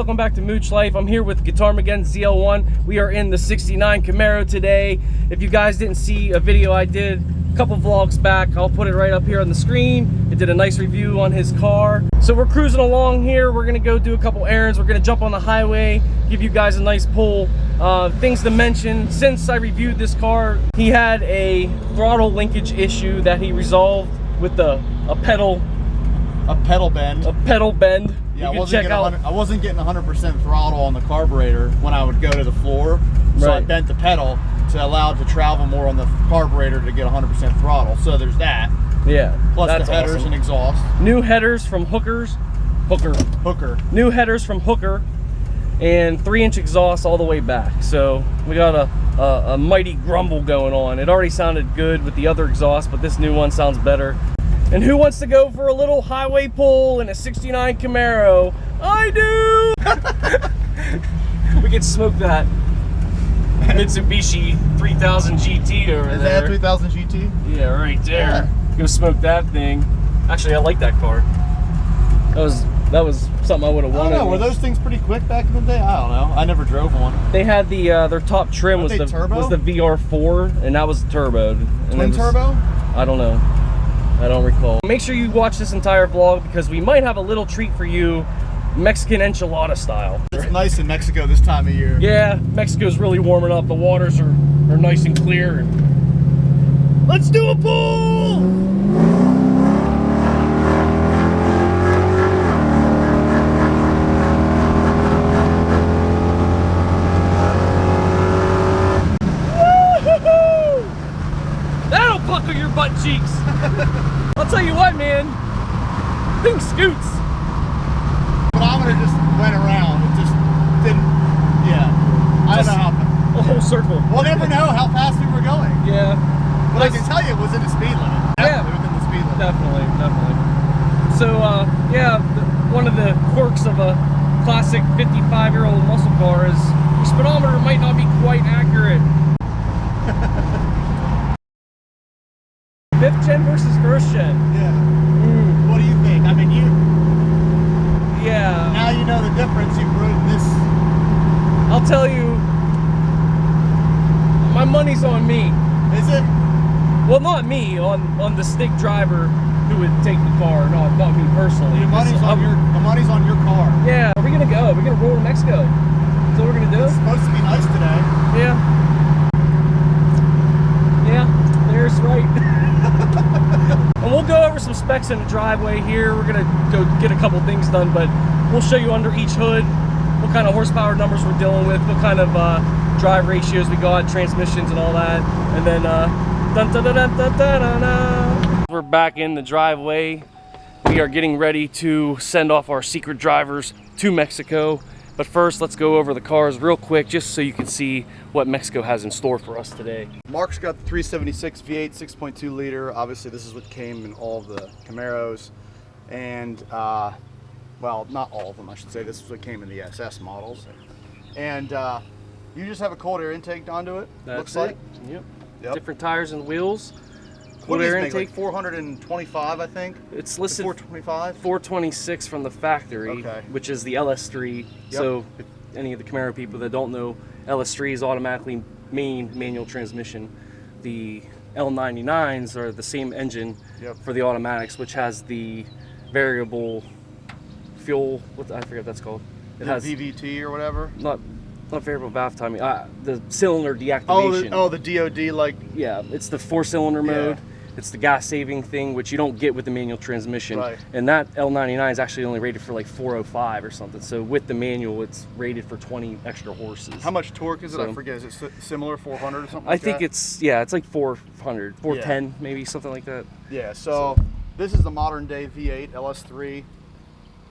welcome back to Mooch Life. I'm here with Guitar Mageddon ZL1. We are in the 69 Camaro today. If you guys didn't see a video I did a couple vlogs back, I'll put it right up here on the screen. I did a nice review on his car. So we're cruising along here. We're gonna go do a couple errands. We're gonna jump on the highway, give you guys a nice pull. Things to mention, since I reviewed this car, he had a throttle linkage issue that he resolved with a pedal bend. Yeah, I wasn't getting 100% throttle on the carburetor when I would go to the floor, so I bent the pedal to allow it to travel more on the carburetor to get 100% throttle. So there's that. Yeah, plus the headers and exhaust. New headers from Hooker. New headers from Hooker, and 3-inch exhaust all the way back. So we got a mighty grumble going on. It already sounded good with the other exhaust, but this new one sounds better. And who wants to go for a little highway pull in a 69 Camaro? I do! We could smoke that Mitsubishi 3000 GT over there. Is that 3000 GT? Yeah, right there. Yeah. Go smoke that thing. Actually, I like that car. That was something I would have wanted. I don't know, were those things pretty quick back in the day? I don't know. I never drove one. They had the their top trim was the VR4, and that was turboed. Twin turbo? I don't know. I don't recall. Make sure you watch this entire vlog because we might have a little treat for you, Mexican enchilada style. It's nice in Mexico this time of year. Yeah, Mexico's really warming up. The waters are nice and clear. Let's do a pull! Woo-hoo-hoo! That'll pucker your butt cheeks. I'll tell you what, man, thing scoots. The pedometer just went around. It just didn't, I don't know how. A whole circle. We'll never know how fast we were going. Yeah. But I can tell you it was in the speed limit. Definitely within the speed limit. Definitely. So, one of the quirks of a classic 55-year-old muscle car is your speedometer might not be quite accurate. 5th gen versus 1st gen. Yeah. What do you think? I mean, yeah. Now you know the difference. You've ridden this. I'll tell you, my money's on me. Is it? Well, not me, on the stick driver who would take the car, not me personally. The money's on your car. Yeah. Where are we gonna go? We're gonna roll to Mexico. Is that what we're gonna do? It's supposed to be nice today. Yeah. Yeah, there's right. And we'll go over some specs in the driveway here. We're gonna go get a couple things done, but we'll show you under each hood what kind of horsepower numbers we're dealing with, what kind of drive ratios we got, transmissions and all that. And then we're back in the driveway. We are getting ready to send off our secret drivers to Mexico. But first, let's go over the cars real quick, just so you can see what Mexico has in store for us today. Mark's got the 376 V8 6.2 liter. Obviously, this is what came in all of the Camaros. And, well, not all of them, I should say. This is what came in the SS models. And you just have a cold air intake onto it, That's looks like. Yep. Different tires and wheels. What do you think, like 425, I think? It's listed 425? 426 from the factory, which is the LS3. Yep. So if any of the Camaro people that don't know, LS3 is automatically manual transmission. The L99s are the same engine for the automatics, which has the variable fuel, I forget what that's called. It has VVT or whatever? Not variable valve timing. The cylinder deactivation. The DOD, like... Yeah, it's the 4-cylinder mode. It's the gas saving thing, which you don't get with the manual transmission. Right. And that L99 is actually only rated for like 405 or something. So with the manual, it's rated for 20 extra horses. How much torque is it? I forget. Is it similar, 400 or something I think it's like 400, 410 maybe, something like that. Yeah, so this is the modern day V8 LS3.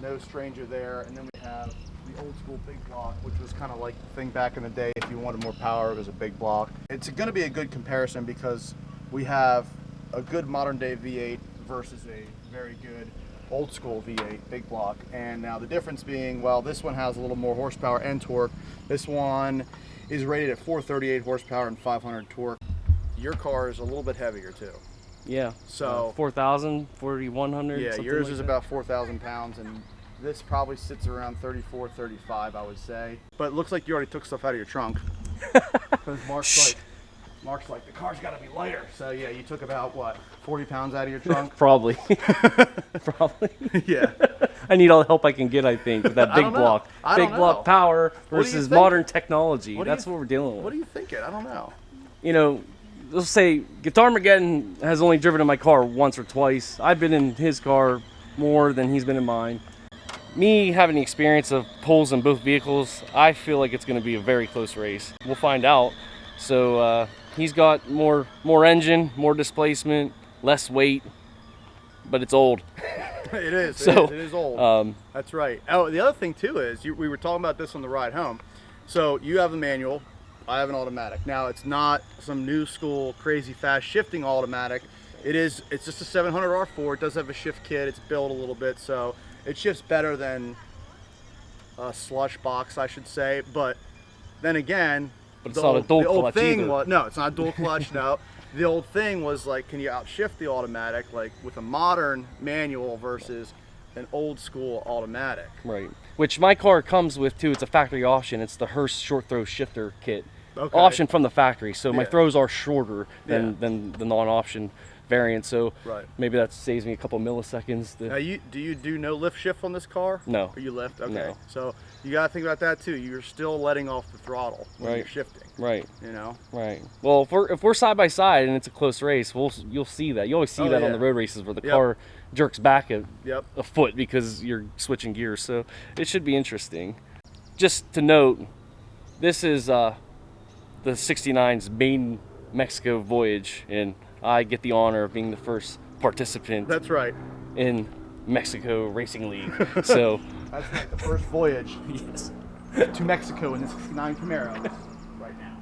No stranger there. And then we have the old school big block, which was kind of like the thing back in the day. If you wanted more power, it was a big block. It's going to be a good comparison because we have a good modern day V8 versus a very good old school V8 big block. And now the difference being, well, this one has a little more horsepower and torque. This one is rated at 438 horsepower and 500 torque. Your car is a little bit heavier too. Yeah. So 4,000, 4,100. Yeah, yours is about 4,000 pounds, and This probably sits around 34, 35, I would say. But it looks like you already took stuff out of your trunk. Because Mark's like, the car's got to be lighter. So yeah, you took about, what, 40 pounds out of your trunk? Probably. Probably. Yeah. I need all the help I can get, I think, with that big block. Big block know. power versus modern technology. That's what we're dealing with. What are you thinking? I don't know. You know, let's say Guitarmageddon has only driven in my car once or twice. I've been in his car more than he's been in mine. Me having the experience of pulls in both vehicles, I feel like it's going to be a very close race. We'll find out. So he's got more engine, more displacement, less weight, but it's old. It is. So, it is old. That's right. Oh, the other thing too is we were talking about this on the ride home. So you have a manual, I have an automatic. Now it's not some new school crazy fast shifting automatic. It's just a 700 R4. It does have a shift kit. It's built a little bit, so it shifts better than a slush box, I should say. But then again, but it's not a dual clutch either. No, it's not a dual clutch. No, the old thing was like, can you outshift the automatic, like with a modern manual versus an old school automatic? Right. Which my car comes with too. It's a factory option. It's the Hurst short throw shifter kit. Okay. Option from the factory. So my Yeah. throws are shorter than the non-option variant. So Right. maybe that saves me a couple milliseconds. Now, do you do no lift shift on this car? No. Or you lift? Okay. No. So you got to think about that too. You're still letting off the throttle when you're shifting. Right. You know. Right. Well, if we're side by side and it's a close race, you'll see that. You always see that on yeah. the road races where the Yep. car jerks back a Yep. foot because you're switching gears. So it should be interesting. Just to note, this is the 69's main Mexico voyage, and I get the honor of being the first participant. That's right. In Mexico Racing League. So That's right. The first voyage yes. to Mexico in the 69 Camaro right now.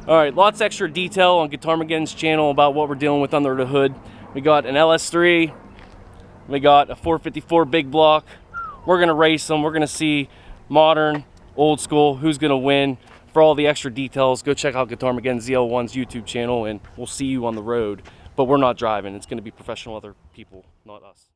All right, lots extra detail on Guitarmageddon's channel about what we're dealing with under the hood. We got an LS3, we got a 454 big block. We're gonna race them. We're gonna see modern, old school, who's gonna win. For all the extra details, go check out Guitarmageddon ZL1's YouTube channel, and we'll see you on the road. But we're not driving. It's gonna be professional other people, not us.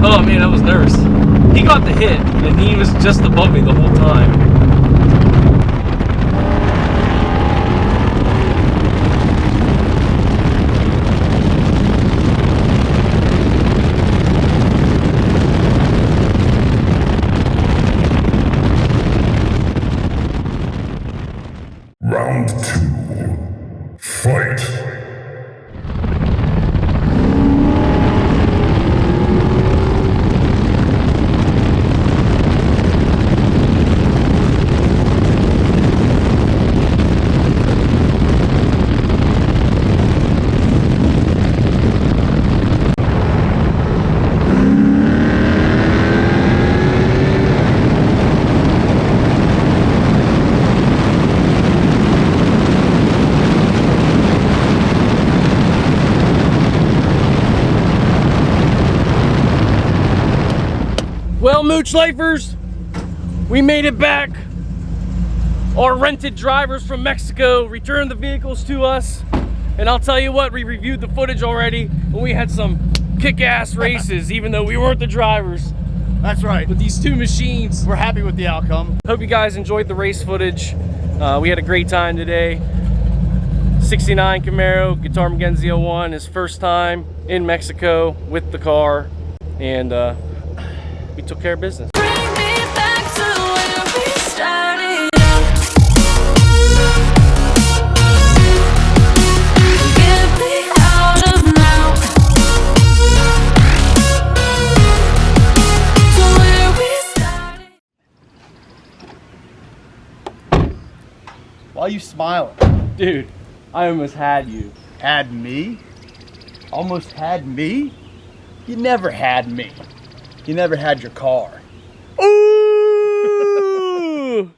Oh man, I was nervous. He got the hit, and he was just above me the whole time. Round 2. Fight! Well, Mooch Lifers, we made it back. Our rented drivers from Mexico returned the vehicles to us. And I'll tell you what, we reviewed the footage already, and we had some kick-ass races, even though we weren't the drivers. That's right. With these two machines. We're happy with the outcome. Hope you guys enjoyed the race footage. We had a great time today. 69 Camaro, Guitarmageddon ZL1, his first time in Mexico with the car. And we took care of business. Bring me back to where we started. Get me out of now. Why are you smiling? Dude, I almost had you. Had me? Almost had me? You never had me. You never had your car. Ooh!